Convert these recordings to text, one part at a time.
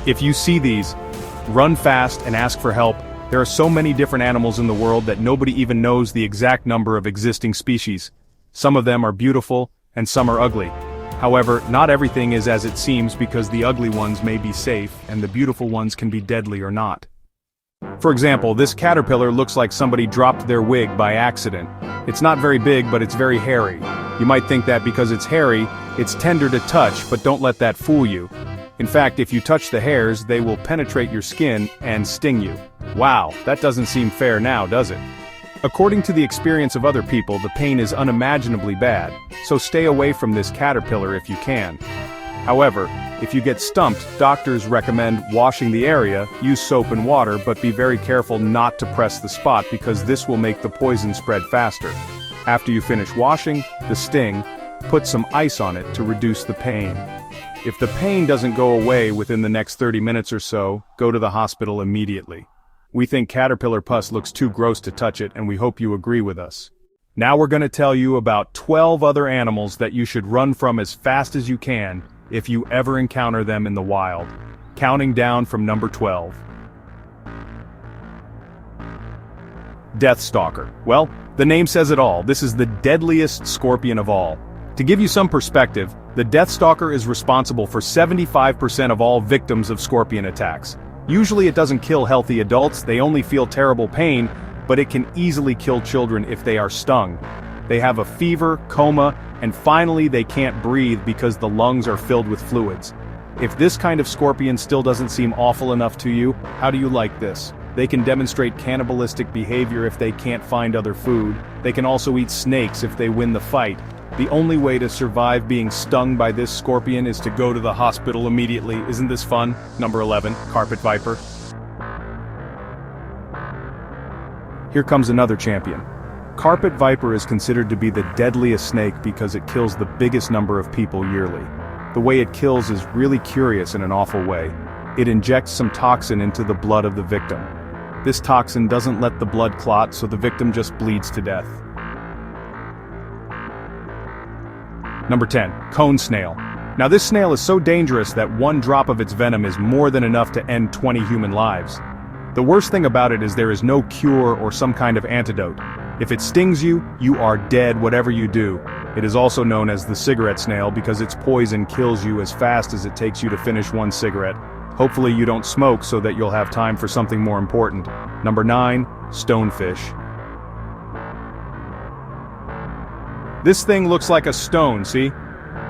If you see these, run fast and ask for help. There are so many different animals in the world that nobody even knows the exact number of existing species. Some of them are beautiful, and some are ugly. However, not everything is as it seems because the ugly ones may be safe, and the beautiful ones can be deadly or not. For example, this caterpillar looks like somebody dropped their wig by accident. It's not very big, but it's very hairy. You might think that because it's hairy, it's tender to touch, but don't let that fool you. In fact, if you touch the hairs, they will penetrate your skin and sting you. Wow, that doesn't seem fair now, does it? According to the experience of other people, the pain is unimaginably bad, so stay away from this caterpillar if you can. However, if you get stumped, doctors recommend washing the area, use soap and water, but be very careful not to press the spot because this will make the poison spread faster. After you finish washing the sting, put some ice on it to reduce the pain. If the pain doesn't go away within the next 30 minutes or so, go to the hospital immediately. We think caterpillar pus looks too gross to touch it, and we hope you agree with us. Now we're going to tell you about 12 other animals that you should run from as fast as you can if you ever encounter them in the wild. Counting down from number 12. Deathstalker. Well, the name says it all. This is the deadliest scorpion of all. To give you some perspective, the deathstalker is responsible for 75% of all victims of scorpion attacks. Usually it doesn't kill healthy adults, they only feel terrible pain, but it can easily kill children if they are stung. They have a fever, coma, and finally they can't breathe because the lungs are filled with fluids. If this kind of scorpion still doesn't seem awful enough to you, how do you like this? They can demonstrate cannibalistic behavior if they can't find other food. They can also eat snakes if they win the fight. The only way to survive being stung by this scorpion is to go to the hospital immediately. Isn't this fun? Number 11, carpet viper. Here comes another champion. Carpet viper is considered to be the deadliest snake because it kills the biggest number of people yearly. The way it kills is really curious in an awful way. It injects some toxin into the blood of the victim. This toxin doesn't let the blood clot, so the victim just bleeds to death. Number 10, cone snail. Now this snail is so dangerous that one drop of its venom is more than enough to end 20 human lives. The worst thing about it is there is no cure or some kind of antidote. If it stings you, you are dead whatever you do. It is also known as the cigarette snail because its poison kills you as fast as it takes you to finish one cigarette. Hopefully you don't smoke so that you'll have time for something more important. Number 9, stonefish. This thing looks like a stone, see?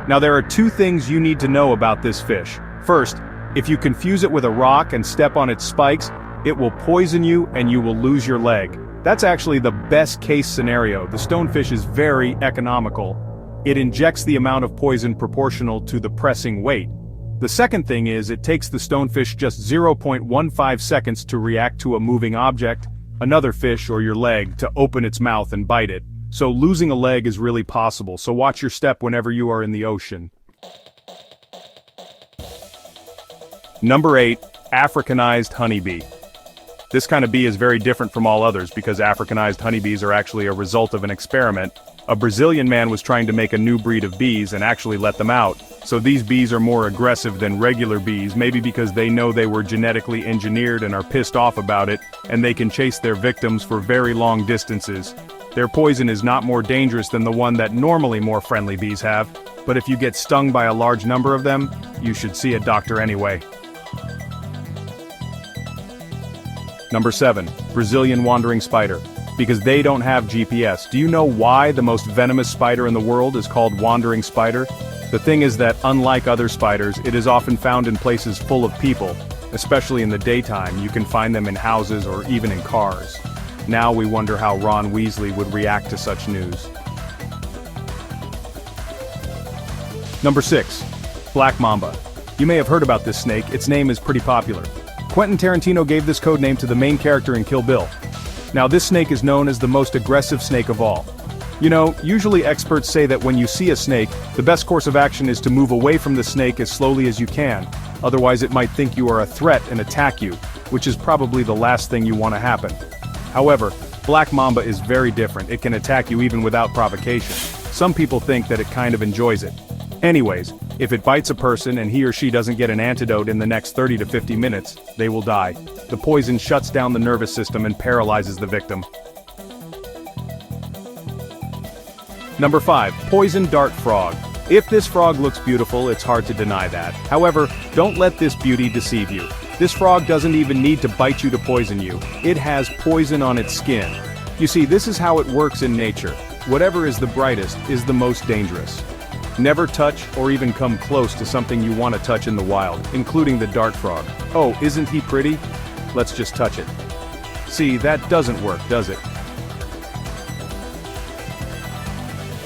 Now there are two things you need to know about this fish. First, if you confuse it with a rock and step on its spikes, it will poison you and you will lose your leg. That's actually the best case scenario. The stonefish is very economical. It injects the amount of poison proportional to the pressing weight. The second thing is it takes the stonefish just 0.15 seconds to react to a moving object, another fish or your leg, to open its mouth and bite it. So losing a leg is really possible, so watch your step whenever you are in the ocean. Number 8, Africanized honeybee. This kind of bee is very different from all others because Africanized honeybees are actually a result of an experiment. A Brazilian man was trying to make a new breed of bees and actually let them out. So these bees are more aggressive than regular bees, maybe because they know they were genetically engineered and are pissed off about it, and they can chase their victims for very long distances. Their poison is not more dangerous than the one that normally more friendly bees have, but if you get stung by a large number of them, you should see a doctor anyway. Number 7, Brazilian wandering spider. Because they don't have GPS. Do you know why the most venomous spider in the world is called wandering spider? The thing is that unlike other spiders, it is often found in places full of people. Especially in the daytime, you can find them in houses or even in cars. Now we wonder how Ron Weasley would react to such news. Number 6, Black Mamba. You may have heard about this snake, its name is pretty popular. Quentin Tarantino gave this code name to the main character in Kill Bill. Now this snake is known as the most aggressive snake of all. You know, usually experts say that when you see a snake, the best course of action is to move away from the snake as slowly as you can. Otherwise it might think you are a threat and attack you, which is probably the last thing you want to happen. However, Black Mamba is very different. It can attack you even without provocation. Some people think that it kind of enjoys it. Anyways, if it bites a person and he or she doesn't get an antidote in the next 30 to 50 minutes, they will die. The poison shuts down the nervous system and paralyzes the victim. Number 5. Poison dart frog. If this frog looks beautiful, it's hard to deny that. However, don't let this beauty deceive you. This frog doesn't even need to bite you to poison you. It has poison on its skin. You see, this is how it works in nature. Whatever is the brightest is the most dangerous. Never touch or even come close to something you want to touch in the wild, including the dart frog. Oh, isn't he pretty? Let's just touch it. See, that doesn't work, does it?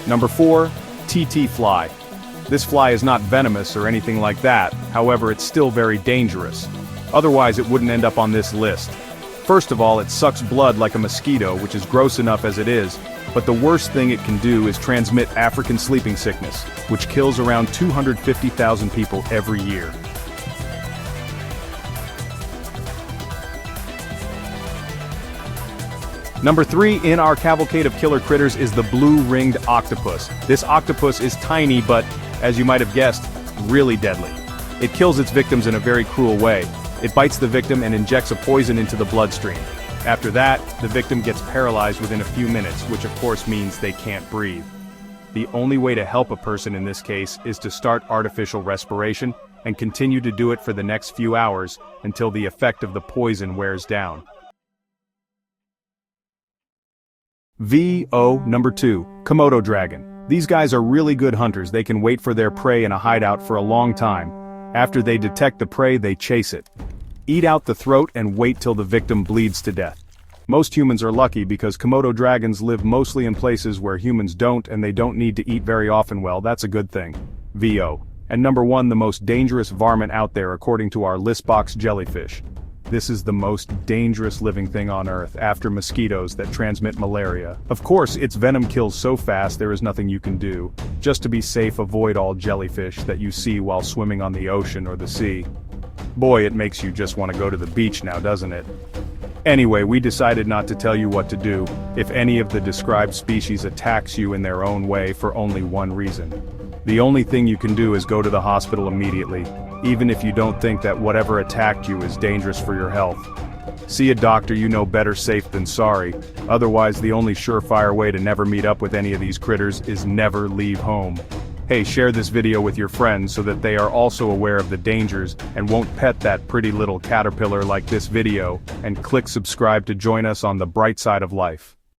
Number 4. TT fly. This fly is not venomous or anything like that, however it's still very dangerous. Otherwise it wouldn't end up on this list. First of all, it sucks blood like a mosquito, which is gross enough as it is, but the worst thing it can do is transmit African sleeping sickness, which kills around 250,000 people every year. Number 3 in our cavalcade of killer critters is the blue-ringed octopus. This octopus is tiny but, as you might have guessed, really deadly. It kills its victims in a very cruel way. It bites the victim and injects a poison into the bloodstream. After that, the victim gets paralyzed within a few minutes, which of course means they can't breathe. The only way to help a person in this case is to start artificial respiration and continue to do it for the next few hours until the effect of the poison wears down. Number 2. Komodo dragon. These guys are really good hunters. They can wait for their prey in a hideout for a long time. After they detect the prey, they chase it. Eat out the throat and wait till the victim bleeds to death. Most humans are lucky because Komodo dragons live mostly in places where humans don't and they don't need to eat very often. Well, that's a good thing. And number 1, the most dangerous varmint out there according to our list box, jellyfish. This is the most dangerous living thing on Earth after mosquitoes that transmit malaria. Of course, its venom kills so fast there is nothing you can do. Just to be safe, avoid all jellyfish that you see while swimming on the ocean or the sea. Boy, it makes you just want to go to the beach now, doesn't it? Anyway, we decided not to tell you what to do if any of the described species attacks you in their own way for only one reason. The only thing you can do is go to the hospital immediately, even if you don't think that whatever attacked you is dangerous for your health. See a doctor, you know, better safe than sorry. Otherwise, the only surefire way to never meet up with any of these critters is never leave home. Hey, share this video with your friends so that they are also aware of the dangers and won't pet that pretty little caterpillar like this video, and click subscribe to join us on the bright side of life.